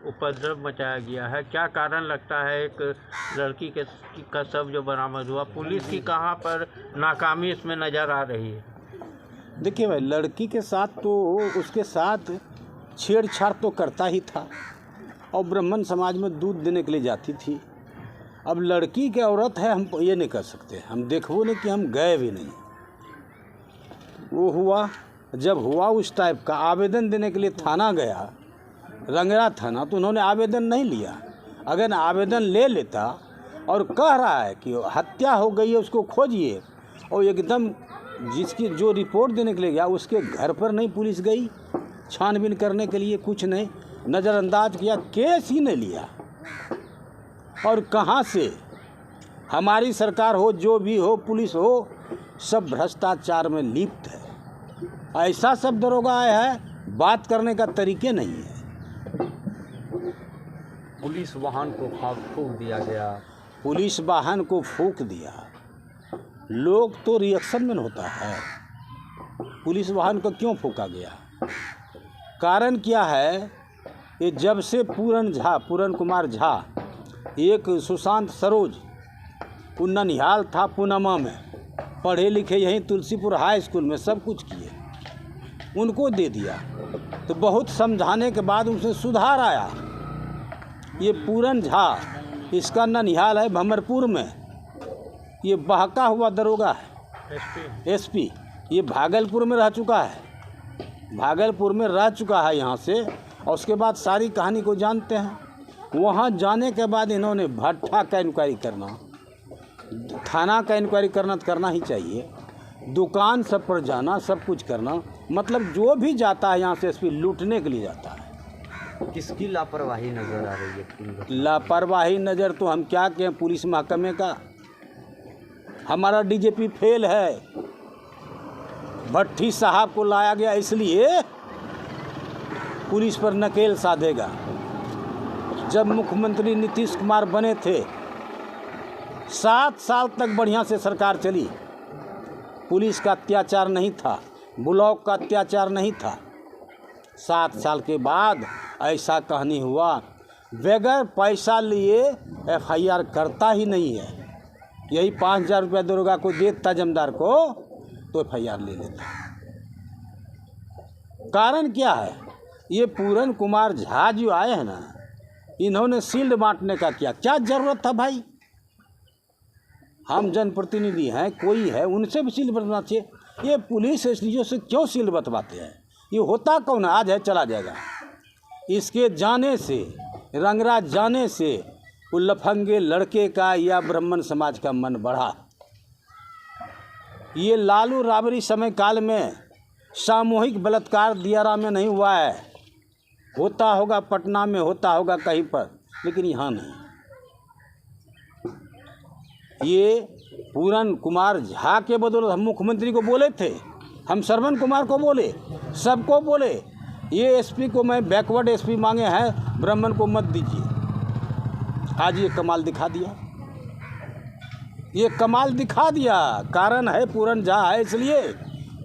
उपद्रव मचाया गया है। क्या कारण लगता है एक लड़की का शव जो बरामद हुआ, पुलिस की कहाँ पर नाकामी इसमें नज़र आ रही है? देखिए भाई, लड़की के साथ तो उसके साथ छेड़छाड़ तो करता ही था और ब्राह्मण समाज में दूध देने के लिए जाती थी। अब लड़की की औरत है, हम ये नहीं कर सकते, हम देखो नहीं कि हम गए भी नहीं। वो हुआ, जब हुआ उस टाइप का आवेदन देने के लिए थाना गया, रंगरा थाना, तो उन्होंने आवेदन नहीं लिया। अगर आवेदन ले लेता और कह रहा है कि हत्या हो गई है उसको खोजिए, और एकदम जिसकी जो रिपोर्ट देने के लिए गया उसके घर पर नहीं पुलिस गई छानबीन करने के लिए, कुछ नहीं, नज़रअंदाज किया, केस ही नहीं लिया। और कहाँ से हमारी सरकार हो, जो भी हो, पुलिस हो, सब भ्रष्टाचार में लिप्त है। ऐसा सब दरोगा आया है, बात करने का तरीके नहीं है। पुलिस वाहन को फूंक दिया गया, पुलिस वाहन को फूंक दिया, लोग तो रिएक्शन में होता है। पुलिस वाहन को क्यों फूंका गया, कारण क्या है? ये जब से पूरन कुमार झा, एक सुशांत सरोज, वो ननिहाल था पूनमा में, पढ़े लिखे यहीं तुलसीपुर हाई स्कूल में सब कुछ किए, उनको दे दिया। तो बहुत समझाने के बाद उनसे सुधार आया। ये पूरन झा, इसका ननिहाल है भमरपुर में, ये बहका हुआ दरोगा है, एसपी। ये भागलपुर में रह चुका है, भागलपुर में रह चुका है यहाँ से, और उसके बाद सारी कहानी को जानते हैं। वहाँ जाने के बाद इन्होंने भट्ठा का इंक्वायरी करना, थाना का इंक्वायरी करना ही चाहिए, दुकान सब पर जाना, सब कुछ करना, मतलब जो भी जाता है यहाँ से एसपी लूटने के लिए जाता है। किसकी लापरवाही नजर आ रही है? लापरवाही नज़र तो हम क्या कहें, पुलिस महकमे का। हमारा डीजीपी फेल है, भट्टी साहब को लाया गया इसलिए पुलिस पर नकेल साधेगा। जब मुख्यमंत्री नीतीश कुमार बने थे, 7 साल तक बढ़िया से सरकार चली, पुलिस का अत्याचार नहीं था, ब्लॉक का अत्याचार नहीं था। 7 साल के बाद ऐसा कहानी हुआ, बगैर पैसा लिए एफआईआर करता ही नहीं है। यही 5,000 रुपया दरोगा को देता जमींदार को तो एफआईआर ले लेता। कारण क्या है? ये पूरन कुमार झा जो आए हैं ना, इन्होंने शील्ड बांटने का क्या जरूरत था भाई? हम जनप्रतिनिधि हैं, कोई है, उनसे भी शील्ड बंटना चाहिए। ये पुलिस एसडीओ से क्यों शील्ड बंटवाते हैं? ये होता कौन है? आज है चला जाएगा। इसके जाने से, रंगराज जाने से, वो लफंगे लड़के का या ब्राह्मण समाज का मन बढ़ा। ये लालू राबड़ी समय काल में सामूहिक बलात्कार दियारा में नहीं हुआ है, होता होगा पटना में, होता होगा कहीं पर, लेकिन यहाँ नहीं। ये पूरन कुमार झा के बदौलत हम मुख्यमंत्री को बोले थे, हम श्रवण कुमार को बोले, सबको बोले, ये एसपी को मैं बैकवर्ड एसपी मांगे हैं, ब्राह्मण को मत दीजिए। आज ये कमाल दिखा दिया, ये कमाल दिखा दिया। कारण है पूरन झा है, इसलिए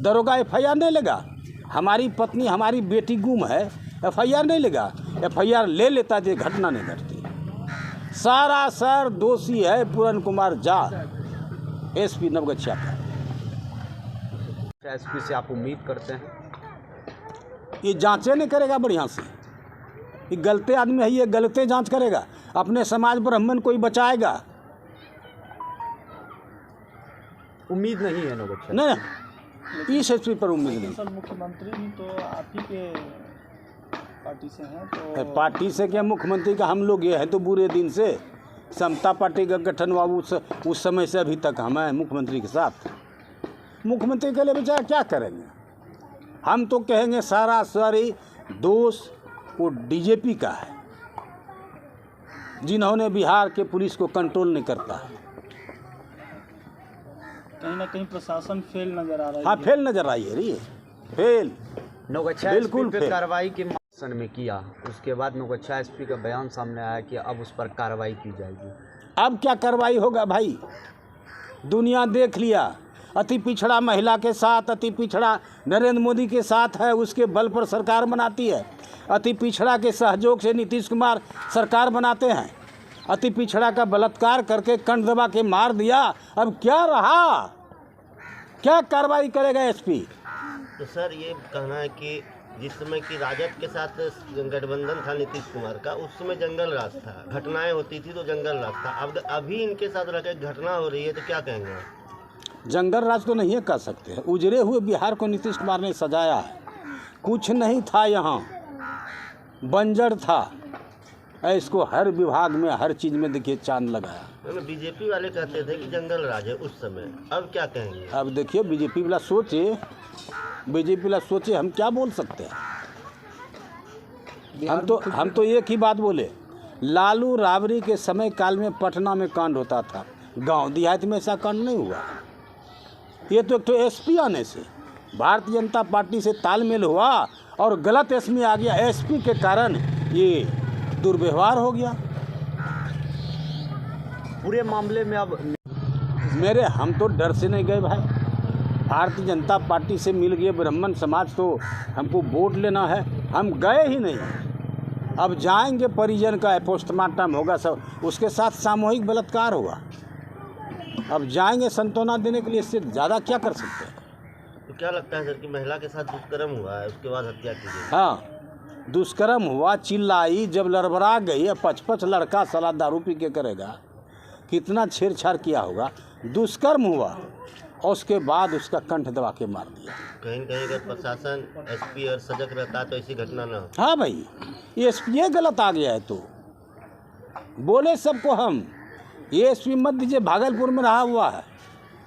दरोगा एफआईआर नहीं लगा। हमारी पत्नी, हमारी बेटी गुम है, एफआईआर नहीं लगा। एफआईआर ले लेता जो घटना नहीं घटती। सारा सर दोषी है पूरन कुमार झा, एसपी नवगछिया का। एसपी से आप उम्मीद करते हैं? ये जांचे नहीं करेगा बढ़िया से, ये गलते आदमी है, ये गलते जांच करेगा, अपने समाज ब्राह्मण को ही बचाएगा। उम्मीद नहीं है नवगछिया? नहीं, इस एसपी पर उम्मीद नहीं। मुख्यमंत्री भी तो आप ही के पार्टी से हैं, तो पार्टी से क्या, मुख्यमंत्री का हम लोग ये है तो बुरे दिन से। समता पार्टी का गठन हुआ उस समय से अभी तक हम हैं मुख्यमंत्री के साथ। मुख्यमंत्री के लिए बेचारा क्या करेंगे? हम तो कहेंगे सारी दोष वो डीजीपी का है, जिन्होंने बिहार के पुलिस को कंट्रोल नहीं करता है। कहीं ना कहीं प्रशासन फेल नजर आ रहा है। हाँ, फेल नजर आई है, रही फेल, नवगछिया बिल्कुल एसपी पे फेल। कार्रवाई की मांग में किया, उसके बाद नवगछिया एसपी का बयान सामने आया कि अब उस पर कार्रवाई की जाएगी। अब क्या कार्रवाई होगा भाई? दुनिया देख लिया, अति पिछड़ा महिला के साथ, अति पिछड़ा नरेंद्र मोदी के साथ है, उसके बल पर सरकार बनाती है। अति पिछड़ा के सहयोग से नीतीश कुमार सरकार बनाते हैं। अति पिछड़ा का बलात्कार करके कंठ दबा के मार दिया, अब क्या रहा? क्या कार्रवाई करेगा एसपी? तो सर ये कहना है कि जिस समय की राजद के साथ गठबंधन था नीतीश कुमार का, उस समय जंगल राज था, घटनाएं होती थी तो जंगल राज था। अब अभी इनके साथ रह के घटना हो रही है तो क्या कहेंगे? जंगल राज तो नहीं कह सकते। उजड़े हुए बिहार को नीतीश कुमार ने सजाया है। कुछ नहीं था, यहाँ बंजर था। इसको हर विभाग में हर चीज़ में देखिए चांद लगाया। बीजेपी वाले कहते थे कि जंगल राज है उस समय, अब क्या कहेंगे? अब देखिए बीजेपी वाला सोचे, हम क्या बोल सकते हैं? हम तो एक ही बात बोले, लालू राबड़ी के समय काल में पटना में कांड होता था, गांव देहात में ऐसा कांड नहीं हुआ। ये तो एक तो एसपी आने से भारतीय जनता पार्टी से तालमेल हुआ और गलत एसपी आ गया। एसपी के कारण ये दुर्व्यवहार हो गया। पूरे मामले में अब हम तो डर से नहीं गए भाई। भारतीय जनता पार्टी से मिल गए ब्राह्मण समाज, तो हमको वोट लेना है, हम गए ही नहीं। अब जाएंगे, परिजन का पोस्टमार्टम होगा, सब उसके साथ सामूहिक बलात्कार होगा। अब जाएंगे सांत्वना देने के लिए, इससे ज़्यादा क्या कर सकते हैं? तो क्या लगता है सर कि महिला के साथ दुष्कर्म हुआ है, उसके बाद हत्या की गई? हाँ, दुष्कर्म हुआ, चिल्लाई, जब लड़बड़ा गई, 55 लड़का साला दारू पी के करेगा, कितना छेड़छाड़ किया होगा। दुष्कर्म हुआ और उसके बाद उसका कंठ दबा के मार दिया। कहीं कहीं अगर प्रशासन एसपी और सजग रहता तो ऐसी घटना न हो। हाँ भाई, ये एसपी गलत आ गया है। तो बोले सबको हम, ये एसपी मत दीजिए, भागलपुर में रहा हुआ है,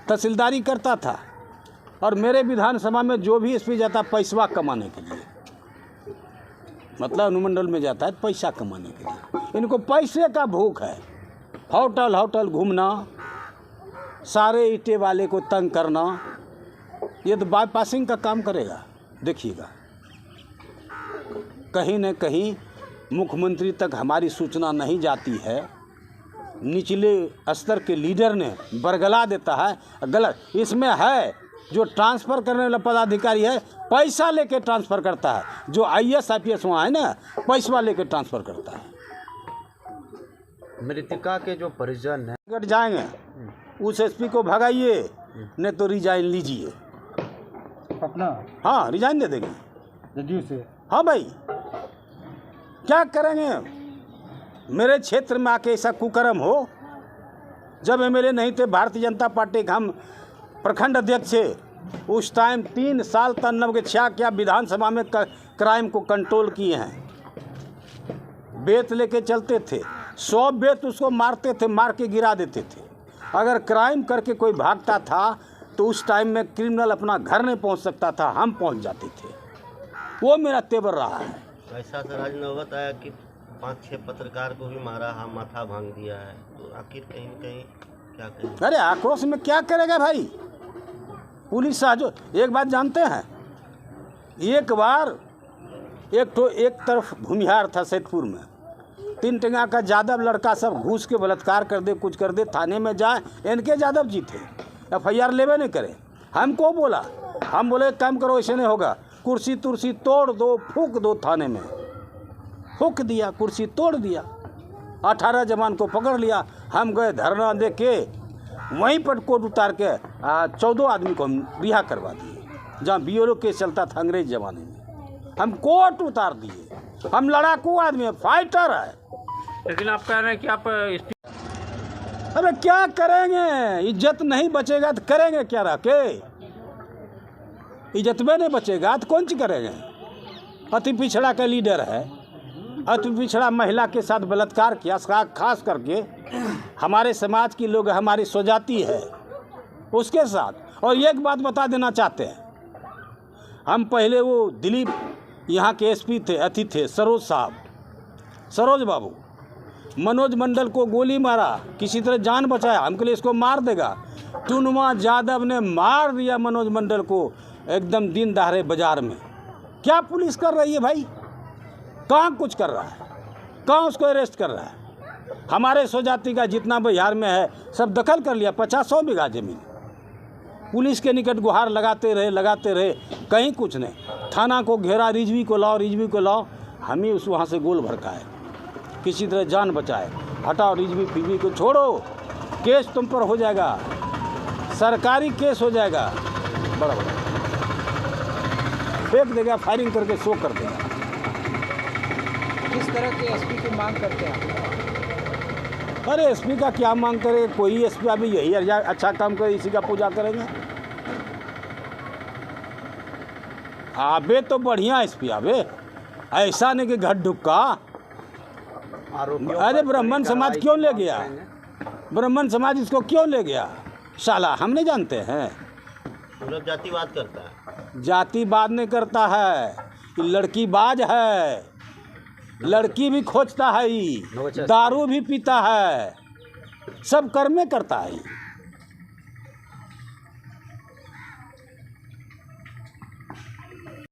तहसीलदारी करता था, और मेरे विधानसभा में जो भी एसपी जाता पैसा कमाने के लिए, मतलब अनुमंडल में जाता है पैसा कमाने के लिए। इनको पैसे का भूख है, होटल घूमना, सारे ईंटे वाले को तंग करना, ये तो बाईपासिंग का काम करेगा। देखिएगा, कहीं न कहीं मुख्यमंत्री तक हमारी सूचना नहीं जाती है, निचले स्तर के लीडर ने बरगला देता है। गलत इसमें है, जो ट्रांसफ़र करने वाला पदाधिकारी है पैसा लेके ट्रांसफ़र करता है। जो IAS IPS वहाँ है ना, पैसा लेके ट्रांसफ़र करता है। मृतका के जो परिजन हैं कट जाएंगे, उस एसपी को भगाइए, नहीं तो रिजाइन लीजिए अपना। हाँ, रिजाइन दे देंगे जदयू से। हाँ भाई, क्या करेंगे? मेरे क्षेत्र में आके ऐसा कुकर्म हो। जब MLA नहीं थे भारतीय जनता पार्टी के, हम प्रखंड अध्यक्ष थे, उस टाइम 3 साल तक नव क्या विधानसभा में क्राइम को कंट्रोल किए हैं। बेत लेके चलते थे, 100 बेत उसको मारते थे, मार के गिरा देते थे। अगर क्राइम करके कोई भागता था तो उस टाइम में क्रिमिनल अपना घर नहीं पहुंच सकता था, हम पहुंच जाते थे। वो मेरा तेवर रहा है। ऐसा सर आज नौबत आया कि 5-6 पत्रकार को भी मारा, हाँ माथा भांग दिया है, तो आखिर कहीं कहीं क्या करें? अरे आक्रोश में क्या करेगा भाई? पुलिस सहयोग। एक बात जानते हैं, एक बार एक तरफ भूमिहार था सैदपुर में, 3 टंगा का यादव लड़का सब घूस के बलात्कार कर दे, कुछ कर दे, थाने में जाए, इनके यादव जी थे, FIR लेवे नहीं करे। हमको बोला, हम बोले काम करो, ऐसे नहीं होगा, कुर्सी तुर्सी तोड़ दो, फूंक दो थाने में। फूंक दिया, कुर्सी तोड़ दिया, 18 जवान को पकड़ लिया। हम गए धरना दे के, वहीं पर कोर्ट उतार के 14 आदमी को हम रिहा करवा दिए, जहाँ BLO केस चलता था अंग्रेज ज़माने में। हम कोर्ट उतार दिए। हम लड़ाकू आदमी है, फाइटर है। लेकिन आप कह रहे हैं कि आप अरे क्या करेंगे? इज्जत नहीं बचेगा तो करेंगे क्या? रह के इज्जत में नहीं बचेगा तो कौन सी करेंगे? अति पिछड़ा का लीडर है, अति पिछड़ा महिला के साथ बलात्कार किया, खास करके हमारे समाज की लोग, हमारी स्वजाति है उसके साथ। और एक बात बता देना चाहते हैं, हम पहले वो दिलीप यहाँ के SP थे, अति थे सरोज साहब, सरोज बाबू, मनोज मंडल को गोली मारा, किसी तरह जान बचाया, हमके लिए इसको मार देगा। टुनमा यादव ने मार दिया मनोज मंडल को एकदम दिन दहाड़े बाजार में। क्या पुलिस कर रही है भाई? कहाँ कुछ कर रहा है? कहाँ उसको अरेस्ट कर रहा है? हमारे स्वजाति का जितना बिहार में है सब दखल कर लिया, 50-100 बीघा जमीन। पुलिस के निकट गुहार लगाते रहे, कहीं कुछ नहीं। थाना को घेरा, रिजवी को लाओ, हम ही उस वहाँ से गोल भड़काए, किसी तरह जान बचाए। हटाओ रिजवी फिजवी को छोड़ो, केस तुम पर हो जाएगा, सरकारी केस हो जाएगा, बड़ा फेंक देगा, फायरिंग करके शो कर देगा। किस तरह के एसपी की मांग करते हैं? अरे एसपी का क्या मांग करे, कोई एसपी अभी यही अच्छा काम करे, इसी का पूजा करेंगे। आबे तो बढ़िया एसपी आबे, ऐसा नहीं कि घट ढुक्का। अरे ब्राह्मण समाज क्यों ले गया, ब्राह्मण समाज इसको क्यों ले गया साला, हम नहीं जानते हैं। हम लोग जातिवाद करता है, जातिवाद नहीं करता है, ये लड़की बाज है, लड़की भी खोजता है, दारू भी पीता है, सब कर्मे करता है।